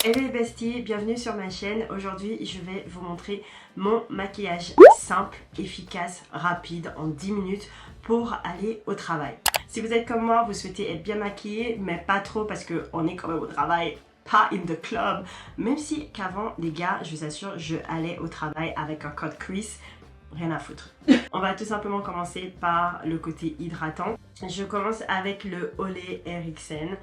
Hello les besties, bienvenue sur ma chaîne. Aujourd'hui je vais vous montrer mon maquillage simple, efficace, rapide en 10 minutes pour aller au travail. Si vous êtes comme moi, vous souhaitez être bien maquillée mais pas trop parce qu'on est quand même au travail, pas in the club. Même si qu'avant les gars, je vous assure, je allais au travail avec un code crease. Rien à foutre. On va tout simplement commencer par le côté hydratant. Je commence avec le Olay Ericsson.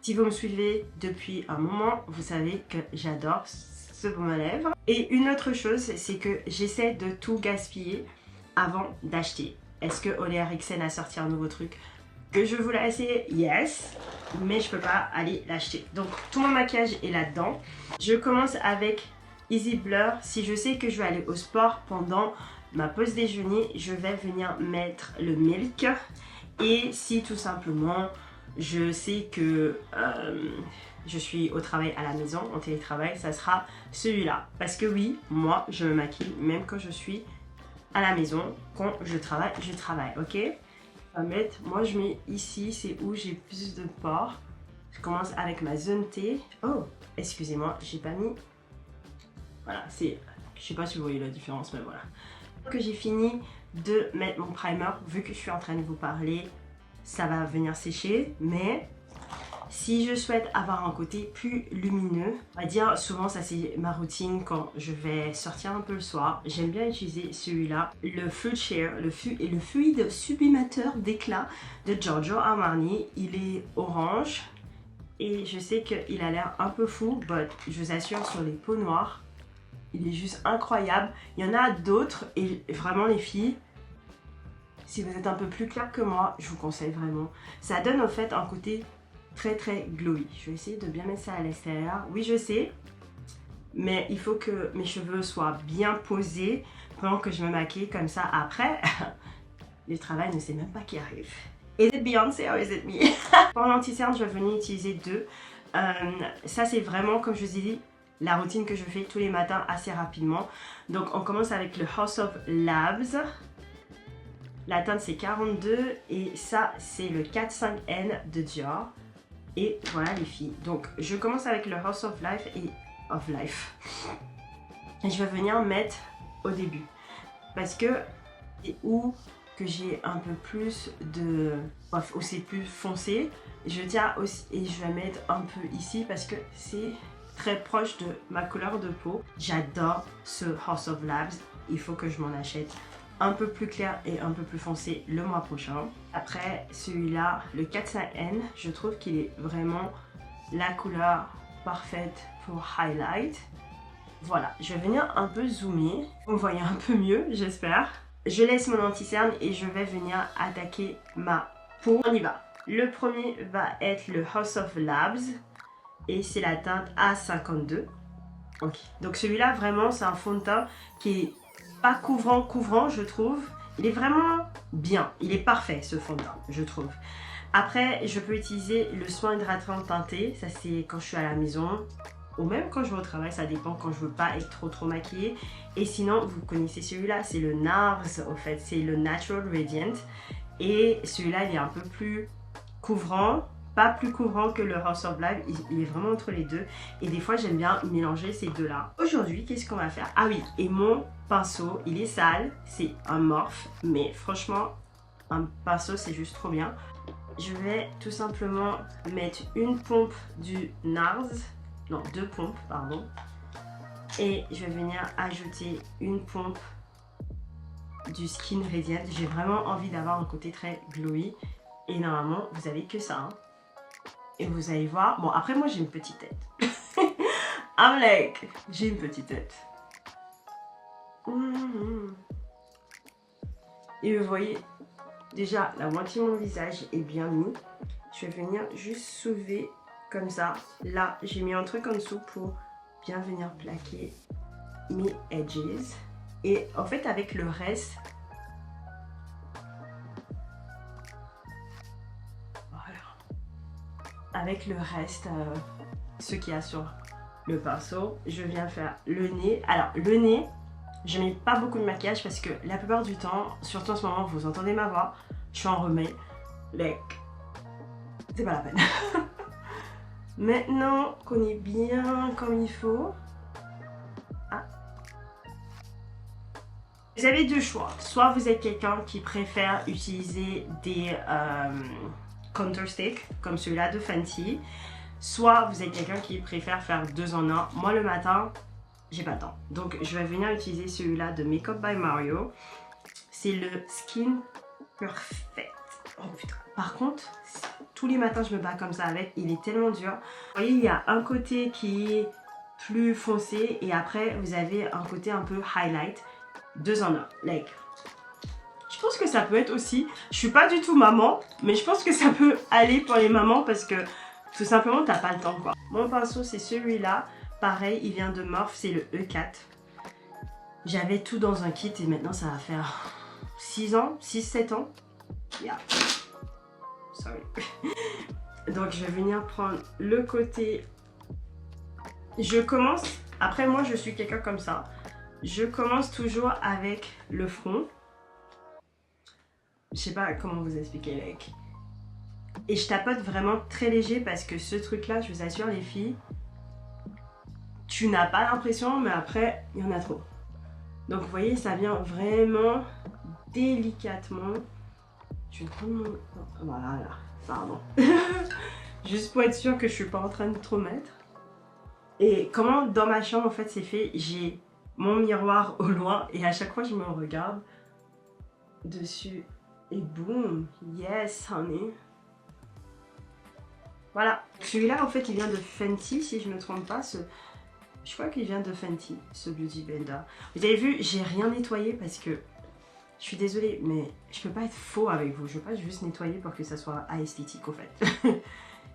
Si vous me suivez depuis un moment, vous savez que j'adore ce baume à lèvres. Et une autre chose, c'est que j'essaie de tout gaspiller avant d'acheter. Est-ce que Olay Ericsson a sorti un nouveau truc que je voulais essayer? Yes, mais je peux pas aller l'acheter. Donc tout mon maquillage est là-dedans. Je commence avec Easy Blur. Si je sais que je vais aller au sport pendant ma pause déjeuner, je vais venir mettre le Milk. Et si tout simplement je sais que je suis au travail à la maison, en télétravail, ça sera celui-là. Parce que oui, moi je me maquille même quand je suis à la maison. Quand je travaille, ok? Moi je mets ici, c'est où j'ai plus de pores. Je commence avec ma zone T. Oh, excusez-moi, j'ai pas mis. Voilà, c'est. Je sais pas si vous voyez la différence, mais voilà. Que j'ai fini de mettre mon primer, vu que je suis en train de vous parler, ça va venir sécher, mais si je souhaite avoir un côté plus lumineux, on va dire souvent ça c'est ma routine quand je vais sortir un peu le soir, j'aime bien utiliser celui-là, le Fruit Sheer, le fluide sublimateur d'éclat de Giorgio Armani. Il est orange et je sais qu'il a l'air un peu fou, mais je vous assure sur les peaux noires, il est juste incroyable. Il y en a d'autres et vraiment les filles, si vous êtes un peu plus clair que moi, je vous conseille vraiment. Ça donne en fait un côté très glowy. Je vais essayer de bien mettre ça à l'extérieur. Oui, je sais, mais il faut que mes cheveux soient bien posés pendant que je me maquille comme ça. Après, le travail ne sait même pas qui arrive. Is it Beyoncé or is it me? Pour l'anti-cerne, je vais venir utiliser deux. Ça, c'est vraiment, comme je vous ai dit, la routine que je fais tous les matins assez rapidement. Donc, on commence avec le House of Labs. La teinte c'est 42 et ça c'est le 45N de Dior. Et voilà les filles. Donc je commence avec le House of Life et je vais venir mettre au début. Parce que c'est où que j'ai un peu plus de... où c'est plus foncé. Je tiens aussi et je vais mettre un peu ici parce que c'est très proche de ma couleur de peau. J'adore ce House of Labs. Il faut que je m'en achète un peu plus clair et un peu plus foncé le mois prochain. Après celui-là, le 45N, je trouve qu'il est vraiment la couleur parfaite pour highlight. Voilà, je vais venir un peu zoomer. Vous me voyez un peu mieux, j'espère. Je laisse mon anti-cerne et je vais venir attaquer ma peau. On y va. Le premier va être le House of Labs et c'est la teinte A52. Ok, donc celui-là vraiment c'est un fond de teint qui est pas couvrant je trouve. Il est vraiment bien, il est parfait ce fond de teint je trouve. Après je peux utiliser le soin hydratant teinté, ça c'est quand je suis à la maison ou même quand je vais au travail, ça dépend quand je veux pas être trop maquillée. Et sinon vous connaissez celui-là, c'est le NARS au fait, c'est le Natural Radiant et celui-là il est un peu plus couvrant. Pas plus couvrant que le House of Life, il est vraiment entre les deux. Et des fois, j'aime bien mélanger ces deux-là. Aujourd'hui, qu'est-ce qu'on va faire? Ah oui, et mon pinceau, il est sale. C'est un Morphe, mais franchement, un pinceau, c'est juste trop bien. Je vais tout simplement mettre une pompe du NARS. Non, deux pompes, pardon. Et je vais venir ajouter une pompe du Skin Radiant. J'ai vraiment envie d'avoir un côté très glowy. Et normalement, vous avez que ça, hein. Et vous allez voir, bon après moi j'ai une petite tête. I'm like, j'ai une petite tête. Et vous voyez, déjà la moitié de mon visage est bien mis. Je vais venir juste soulever comme ça. Là, j'ai mis un truc en dessous pour bien venir plaquer mes edges. Et en fait avec le reste, avec le reste, ce qu'il y a sur le pinceau, je viens faire le nez. Alors le nez, je mets pas beaucoup de maquillage parce que la plupart du temps, surtout en ce moment, vous entendez ma voix, je suis en remets, like, c'est pas la peine. Maintenant qu'on est bien comme il faut, vous avez deux choix. Soit vous êtes quelqu'un qui préfère utiliser des contour sticks comme celui-là de Fenty, soit vous êtes quelqu'un qui préfère faire 2 en 1. Moi le matin, j'ai pas le temps. Donc je vais venir utiliser celui-là de Makeup by Mario. C'est le Skin Perfect. Oh putain. Par contre, tous les matins je me bats comme ça avec. Il est tellement dur. Vous voyez, il y a un côté qui est plus foncé et après vous avez un côté un peu highlight. 2 en 1. Like. Je pense que ça peut être aussi... Je suis pas du tout maman, mais je pense que ça peut aller pour les mamans parce que tout simplement t'as pas le temps quoi. Mon pinceau c'est celui-là. Pareil, il vient de Morphe, c'est le E4. J'avais tout dans un kit et maintenant ça va faire 6 ans, 6-7 ans. Yeah. Sorry. Donc je vais venir prendre le côté... Je commence... Après moi je suis quelqu'un comme ça. Je commence toujours avec le front. Je sais pas comment vous expliquer, like. Et je tapote vraiment très léger parce que ce truc là, je vous assure les filles, tu n'as pas l'impression, mais après il y en a trop. Donc vous voyez, ça vient vraiment délicatement. Je vais prendre mon... Voilà, pardon. Juste pour être sûre que je suis pas en train de trop mettre. Et comment dans ma chambre en fait c'est fait, j'ai mon miroir au loin et à chaque fois je me regarde dessus et boum, yes honey. Voilà, celui-là en fait il vient de Fenty si je me trompe pas, je crois qu'il vient de Fenty, ce Beauty Blender. Vous avez vu, j'ai rien nettoyé parce que je suis désolée mais je peux pas être faux avec vous, je veux pas juste nettoyer pour que ça soit esthétique au fait.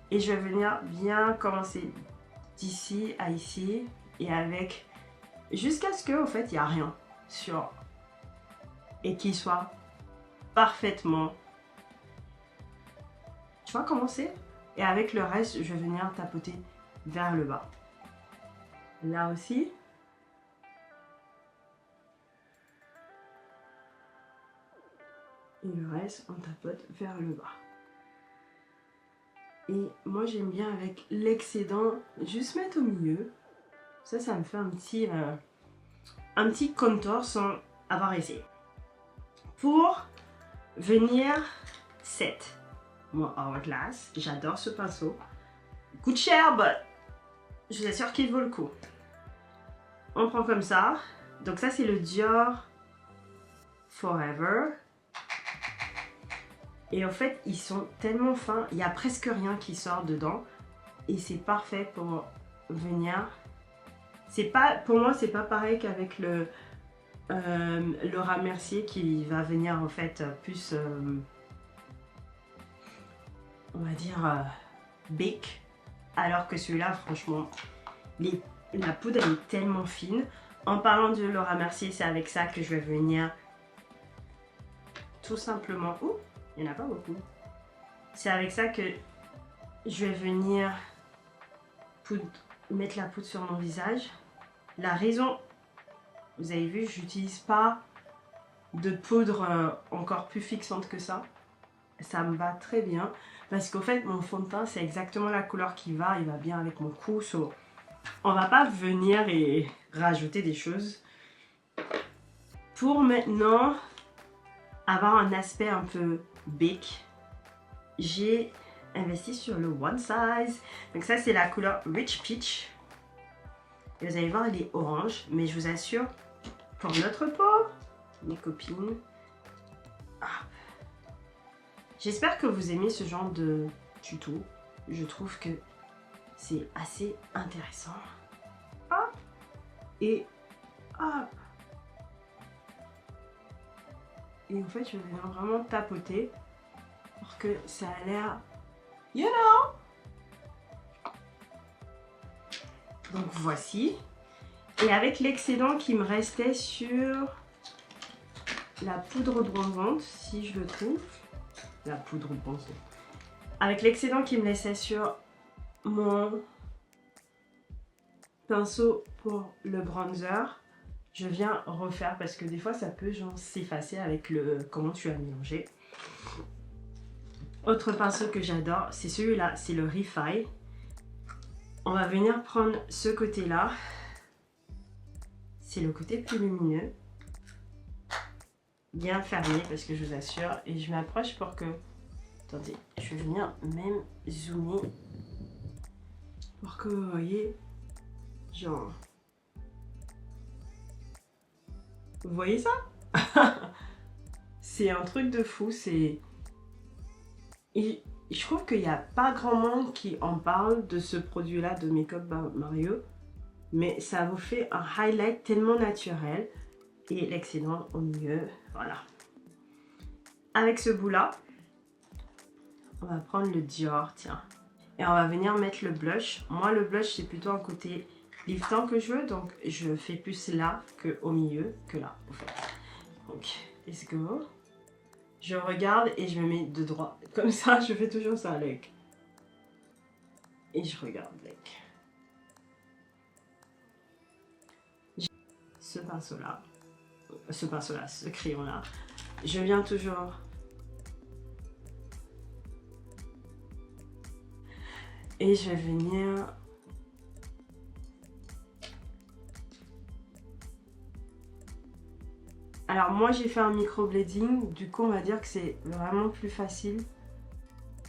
Et je vais venir bien commencer d'ici à ici et avec jusqu'à ce que au fait il n'y a rien sur et qu'il soit parfaitement, tu vois comment c'est, et avec le reste je vais venir tapoter vers le bas là aussi et le reste on tapote vers le bas. Et moi j'aime bien avec l'excédent juste mettre au milieu. Ça me fait un petit contour sans avoir essayé. Pour venir set mon Hourglass, j'adore ce pinceau. Il coûte cher, mais je vous assure qu'il vaut le coup. On prend comme ça. Donc ça c'est le Dior Forever. Et en fait ils sont tellement fins, il n'y a presque rien qui sort dedans. Et c'est parfait pour venir... C'est pas, pour moi c'est pas pareil qu'avec le Laura Mercier qui va venir en fait plus on va dire bic, alors que celui-là franchement la poudre elle est tellement fine. En parlant de Laura Mercier, c'est avec ça que je vais venir tout simplement... Ouh, il n'y en a pas beaucoup. C'est avec ça que je vais venir mettre la poudre sur mon visage. La raison, vous avez vu, j'utilise pas de poudre encore plus fixante que ça. Ça me va très bien parce qu'au fait mon fond de teint c'est exactement la couleur qui va, il va bien avec mon cou. So, on va pas venir et rajouter des choses. Pour maintenant avoir un aspect un peu bic, j'ai investi sur le One Size. Donc ça c'est la couleur Rich Peach. Et vous allez voir, il est orange, mais je vous assure, pour notre peau, mes copines, j'espère que vous aimez ce genre de tuto. Je trouve que c'est assez intéressant. Hop et hop. Et en fait, je vais vraiment tapoter pour que ça a l'air, you know. Donc voici. Et avec l'excédent qui me restait sur la poudre bronzante, si je le trouve, la poudre bronzante. Avec l'excédent qui me laissait sur mon pinceau pour le bronzer, je viens refaire parce que des fois ça peut genre s'effacer avec le comment tu as mélangé. Autre pinceau que j'adore, c'est celui-là, c'est le Refi. On va venir prendre ce côté-là. C'est le côté plus lumineux. Bien fermé parce que je vous assure. Et je m'approche pour que... Attendez, je vais venir même zoomer. Pour que vous voyez... Genre... Vous voyez ça? C'est un truc de fou. C'est... Et je trouve qu'il n'y a pas grand monde qui en parle de ce produit-là de Make-up by Mario. Mais ça vous fait un highlight tellement naturel. Et l'excédent au milieu. Voilà. Avec ce bout-là, on va prendre le Dior, tiens. Et on va venir mettre le blush. Moi, le blush, c'est plutôt un côté liftant que je veux. Donc, je fais plus là qu'au milieu, que là, en fait. Donc, let's go. Je regarde et je me mets de droit. Comme ça, je fais toujours ça, like. Et je regarde, like. Ce pinceau-là. Ce crayon-là. Je viens toujours... Et je vais venir... Alors moi j'ai fait un microblading, du coup on va dire que c'est vraiment plus facile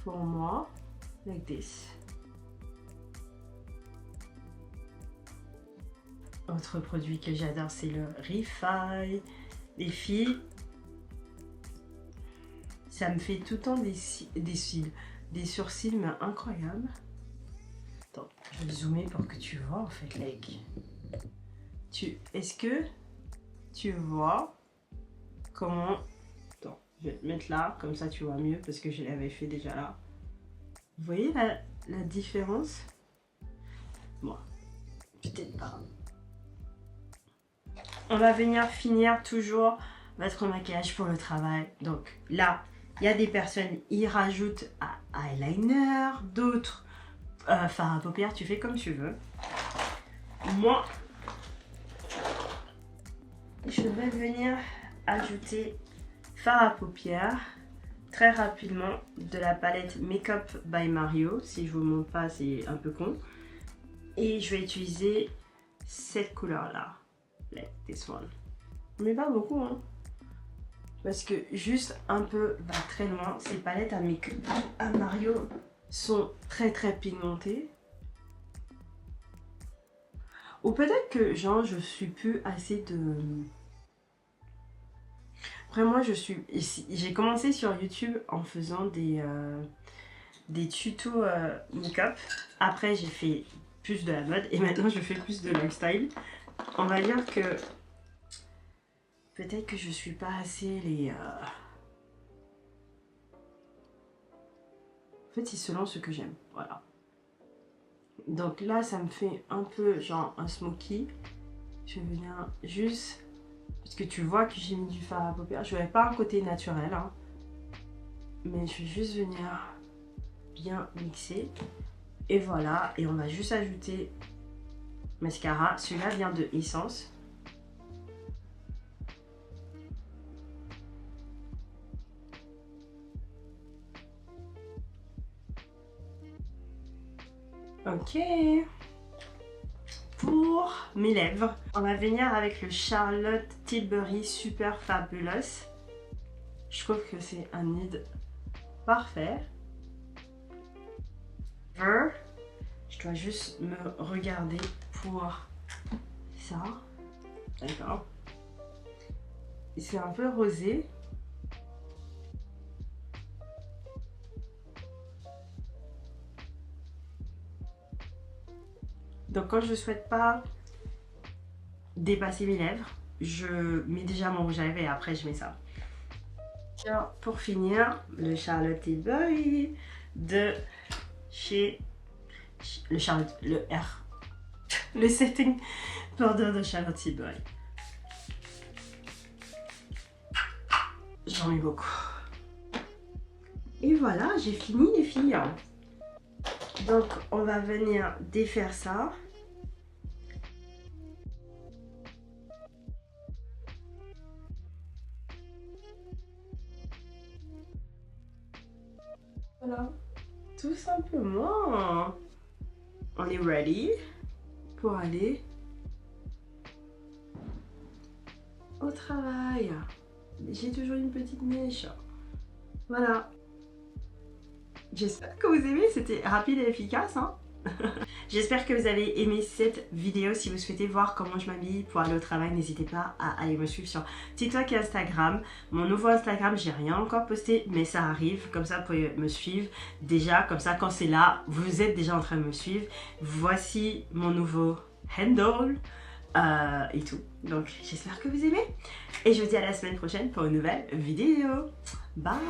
pour moi. Like this. Autre produit que j'adore, c'est le Refi. Les filles, ça me fait tout le temps des sourcils, mais incroyables. Attends, je vais zoomer pour que tu vois en fait, like. Est-ce que tu vois comment... Attends, je vais te mettre là, comme ça tu vois mieux, parce que je l'avais fait déjà là. Vous voyez la différence? Bon, peut-être pas. On va venir finir toujours votre maquillage pour le travail. Donc là, il y a des personnes, ils rajoutent eyeliner, d'autres fard à paupières, tu fais comme tu veux. Moi, je vais venir ajouter fard à paupières très rapidement de la palette Make-up by Mario. Si je vous montre pas, c'est un peu con. Et je vais utiliser cette couleur-là. Like this one. Mais pas beaucoup, hein. Parce que juste un peu va très loin. Ces palettes à Mario sont très pigmentées. Ou peut-être que genre je suis plus assez de... Après moi j'ai commencé sur YouTube en faisant des tutos make-up. Après j'ai fait plus de la mode et maintenant je fais plus de lifestyle. On va dire que peut-être que je suis pas assez les... En fait, c'est selon ce que j'aime, voilà. Donc là, ça me fait un peu genre un smoky. Je vais venir juste... Parce que tu vois que j'ai mis du fard à paupières. Je n'avais pas un côté naturel, hein. Mais je vais juste venir bien mixer. Et voilà, et on va juste ajouter mascara. Celui-là vient de Essence. Ok. Pour mes lèvres, on va venir avec le Charlotte Tilbury Super Fabulous. Je trouve que c'est un nude parfait. Je dois juste me regarder pour ça. D'accord. C'est un peu rosé. Donc quand je ne souhaite pas dépasser mes lèvres, je mets déjà mon rouge à lèvres et après je mets ça. Alors, pour finir, le Charlotte Tilbury de chez le R. Le setting powder de Charlotte Tilbury. J'en mets beaucoup. Et voilà, j'ai fini les filles. Donc on va venir défaire ça. Voilà, tout simplement. on est ready pour aller au travail. J'ai toujours une petite mèche. Voilà. J'espère que vous aimez, c'était rapide et efficace, hein. J'espère que vous avez aimé cette vidéo. Si vous souhaitez voir comment je m'habille pour aller au travail, n'hésitez pas à aller me suivre sur TikTok et Instagram. Mon nouveau Instagram, j'ai rien encore posté, mais ça arrive. Comme ça, vous pouvez me suivre déjà. Comme ça, quand c'est là, vous êtes déjà en train de me suivre. Voici mon nouveau handle et tout. Donc, j'espère que vous aimez. Et je vous dis à la semaine prochaine pour une nouvelle vidéo. Bye!